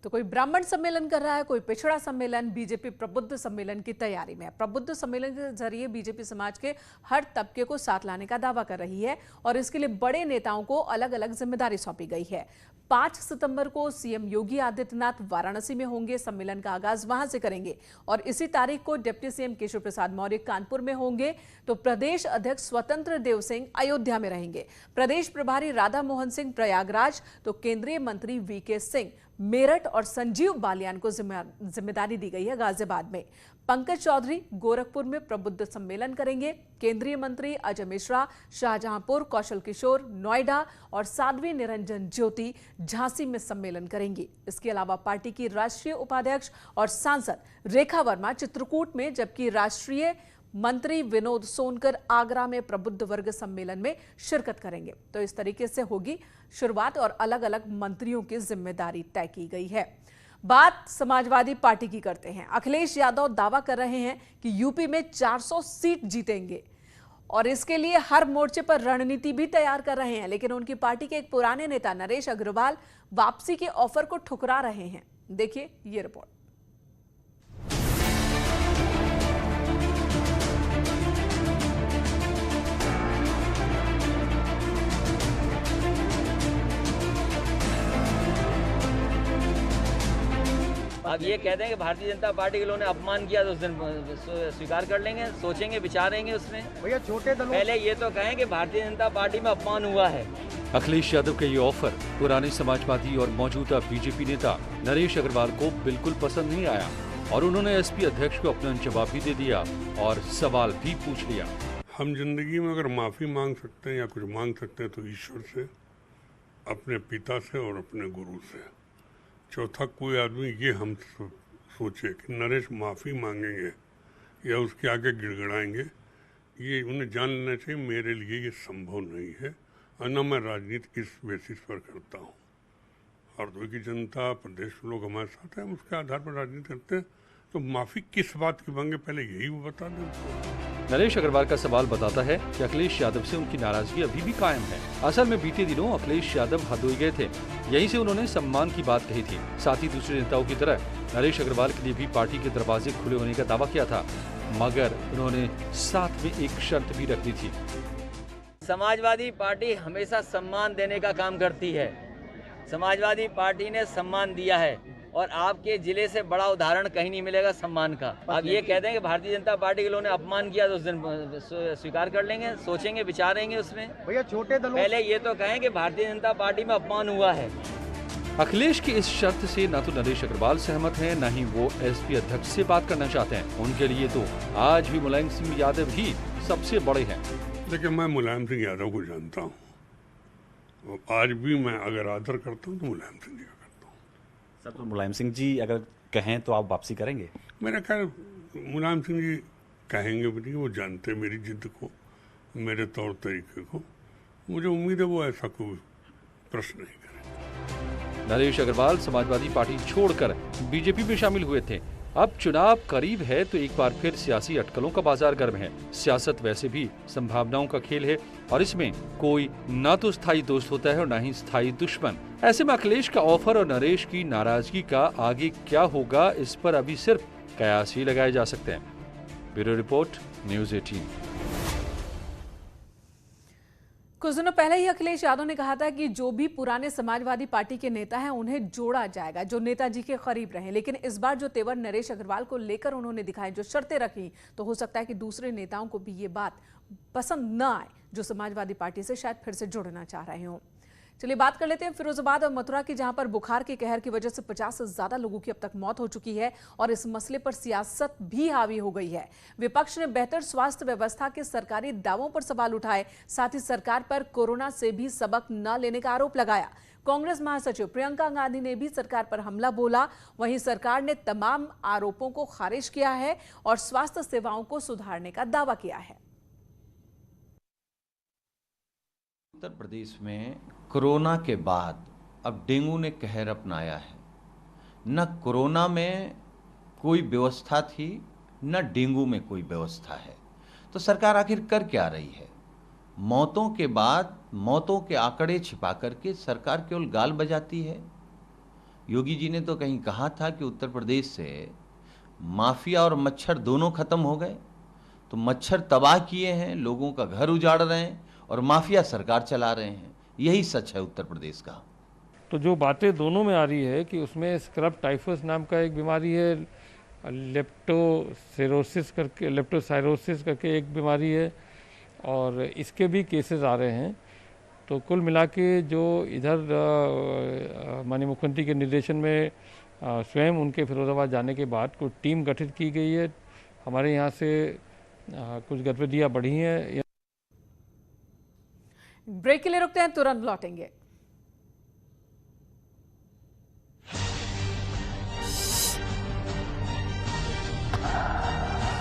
तो कोई ब्राह्मण सम्मेलन कर रहा है, कोई पिछड़ा सम्मेलन, बीजेपी प्रबुद्ध सम्मेलन की तैयारी में है। प्रबुद्ध सम्मेलन के जरिए बीजेपी समाज के हर तबके को साथ लाने का दावा कर रही है और इसके लिए बड़े नेताओं को अलग अलग जिम्मेदारी सौंपी गई है। 5 सितंबर को सीएम योगी आदित्यनाथ वाराणसी में होंगे, सम्मेलन का आगाज वहां से करेंगे और इसी तारीख को डिप्टी सीएम केशव प्रसाद मौर्य कानपुर में होंगे, तो प्रदेश अध्यक्ष स्वतंत्र देव सिंह अयोध्या में रहेंगे, प्रदेश प्रभारी राधा मोहन सिंह प्रयागराज, तो केंद्रीय मंत्री वीके सिंह मेरठ और संजीव बालियान को जिम्मेदारी दी गई है गाजियाबाद में। पंकज चौधरी गोरखपुर में प्रबुद्ध सम्मेलन करेंगे, केंद्रीय मंत्री अजय मिश्रा शाहजहांपुर, कौशल किशोर नोएडा और साध्वी निरंजन ज्योति झांसी में सम्मेलन करेंगी। इसके अलावा पार्टी की राष्ट्रीय उपाध्यक्ष और सांसद रेखा वर्मा चित्रकूट में, जबकि राष्ट्रीय मंत्री विनोद सोनकर आगरा में प्रबुद्ध वर्ग सम्मेलन में शिरकत करेंगे। तो इस तरीके से होगी शुरुआत और अलग अलग मंत्रियों की जिम्मेदारी तय की गई है। बात समाजवादी पार्टी की करते हैं। अखिलेश यादव दावा कर रहे हैं कि यूपी में 400 सीट जीतेंगे और इसके लिए हर मोर्चे पर रणनीति भी तैयार कर रहे हैं, लेकिन उनकी पार्टी के एक पुराने नेता नरेश अग्रवाल वापसी के ऑफर को ठुकरा रहे हैं। देखिए ये रिपोर्ट। अब ये कहते हैं कि भारतीय जनता पार्टी के लोगों ने अपमान किया तो उस दिन स्वीकार कर लेंगे, सोचेंगे, विचारेंगे उसमें। भैया छोटे दलों पहले ये तो कहें कि भारतीय जनता पार्टी में अपमान हुआ है। अखिलेश यादव का ये ऑफर पुराने समाजवादी और मौजूदा बीजेपी नेता नरेश अग्रवाल को बिल्कुल पसंद नहीं आया और उन्होंने एसपी अध्यक्ष को अपना जवाब भी दे दिया और सवाल भी पूछ लिया। हम जिंदगी में अगर माफी मांग सकते हैं या कुछ मांग सकते हैं तो ईश्वर से, अपने पिता से और अपने गुरु से। चौथा कोई आदमी ये हम सोचे कि नरेश माफ़ी मांगेंगे या उसके आगे गिड़गिड़ाएंगे, ये उन्हें जान लेना चाहिए मेरे लिए ये संभव नहीं है और न मैं राजनीति इस बेसिस पर करता हूँ। हरदोई की जनता, प्रदेश के लोग हमारे साथ हैं, उसके आधार पर राजनीति करते हैं, तो माफ़ी किस बात की मांगे पहले यही वो बता दें। नरेश अग्रवाल का सवाल बताता है कि अखिलेश यादव से उनकी नाराजगी अभी भी कायम है। असल में बीते दिनों अखिलेश यादव हरदोई गए थे, यहीं से उन्होंने सम्मान की बात कही थी। साथ ही दूसरे नेताओं की तरह नरेश अग्रवाल के लिए भी पार्टी के दरवाजे खुले होने का दावा किया था, मगर उन्होंने साथ में एक शर्त भी रख दी थी। समाजवादी पार्टी हमेशा सम्मान देने का काम करती है। समाजवादी पार्टी ने सम्मान दिया है और आपके जिले से बड़ा उदाहरण कहीं नहीं मिलेगा सम्मान का। अब ये कहते हैं कि भारतीय जनता पार्टी के लोगों ने अपमान किया तो उस दिन स्वीकार कर लेंगे, सोचेंगे, विचारेंगे उसमें। भैया छोटे दलों पहले ये तो कहें कि भारतीय जनता पार्टी में अपमान हुआ है। अखिलेश की इस शर्त से न तो नरेश अग्रवाल सहमत हैं, न ही वो एसपी अध्यक्ष से बात करना चाहते हैं। उनके लिए तो आज भी मुलायम सिंह यादव ही सबसे बड़े हैं। देखिए, मैं मुलायम सिंह यादव को जानता हूँ, आज भी मैं अगर आदर करता हूँ तो मुलायम सिंह जी का करता हूँ। सर, तो मुलायम सिंह जी अगर कहें तो आप वापसी करेंगे? मेरा ख्याल मुलायम सिंह जी कहेंगे भी नहीं, वो जानते हैं मेरी जिद को, मेरे तौर तरीके को। मुझे उम्मीद है वो ऐसा कोई प्रश्न नहीं करेंगे। नरेश अग्रवाल समाजवादी पार्टी छोड़कर बीजेपी में शामिल हुए थे। अब चुनाव करीब है तो एक बार फिर सियासी अटकलों का बाजार गर्म है। सियासत वैसे भी संभावनाओं का खेल है और इसमें कोई न तो स्थायी दोस्त होता है और न ही स्थायी दुश्मन। ऐसे में अखिलेश का ऑफर और नरेश की नाराजगी का आगे क्या होगा, इस पर अभी सिर्फ कयास ही लगाए जा सकते हैं। Bureau report, news 18। कुछ दिनों पहले ही अखिलेश यादव ने कहा था कि जो भी पुराने समाजवादी पार्टी के नेता हैं उन्हें जोड़ा जाएगा, जो नेताजी के करीब रहे। लेकिन इस बार जो तेवर नरेश अग्रवाल को लेकर उन्होंने दिखाए, जो शर्तें रखी, तो हो सकता है कि दूसरे नेताओं को भी ये बात पसंद न आए, जो समाजवादी पार्टी से शायद फिर से जुड़ना चाह रहे हों। चलिए बात कर लेते हैं फिरोजाबाद और मथुरा की, जहां पर बुखार के कहर की वजह से 50 से ज्यादा लोगों की अब तक मौत हो चुकी है और इस मसले पर सियासत भी हावी हो गई है। विपक्ष ने बेहतर स्वास्थ्य व्यवस्था के सरकारी दावों पर सवाल उठाए, साथ ही सरकार पर कोरोना से भी सबक न लेने का आरोप लगाया। कांग्रेस महासचिव प्रियंका गांधी ने भी सरकार पर हमला बोला। वहीं सरकार ने तमाम आरोपों को खारिज किया है और स्वास्थ्य सेवाओं को सुधारने का दावा किया है। उत्तर प्रदेश में कोरोना के बाद अब डेंगू ने कहर अपनाया है। न कोरोना में कोई व्यवस्था थी, न डेंगू में कोई व्यवस्था है, तो सरकार आखिर कर क्या रही है? मौतों के बाद मौतों के आंकड़े छिपा करके सरकार केवल गाल बजाती है। योगी जी ने तो कहीं कहा था कि उत्तर प्रदेश से माफिया और मच्छर दोनों खत्म हो गए। तो मच्छर तबाह किए हैं, लोगों का घर उजाड़ रहे हैं और माफिया सरकार चला रहे हैं। यही सच है उत्तर प्रदेश का। तो जो बातें दोनों में आ रही है कि उसमें स्क्रब टाइफस नाम का एक बीमारी है, लेप्टोसाइरोसिस करके एक बीमारी है, और इसके भी केसेस आ रहे हैं। तो कुल मिला के जो इधर माननीय मुख्यमंत्री के निर्देशन में स्वयं उनके फिरोजाबाद जाने के बाद कुछ टीम गठित की गई है। हमारे यहाँ से कुछ गतिविधियाँ बढ़ी हैं। ब्रेक के लिए रुकते हैं, तुरंत लौटेंगे।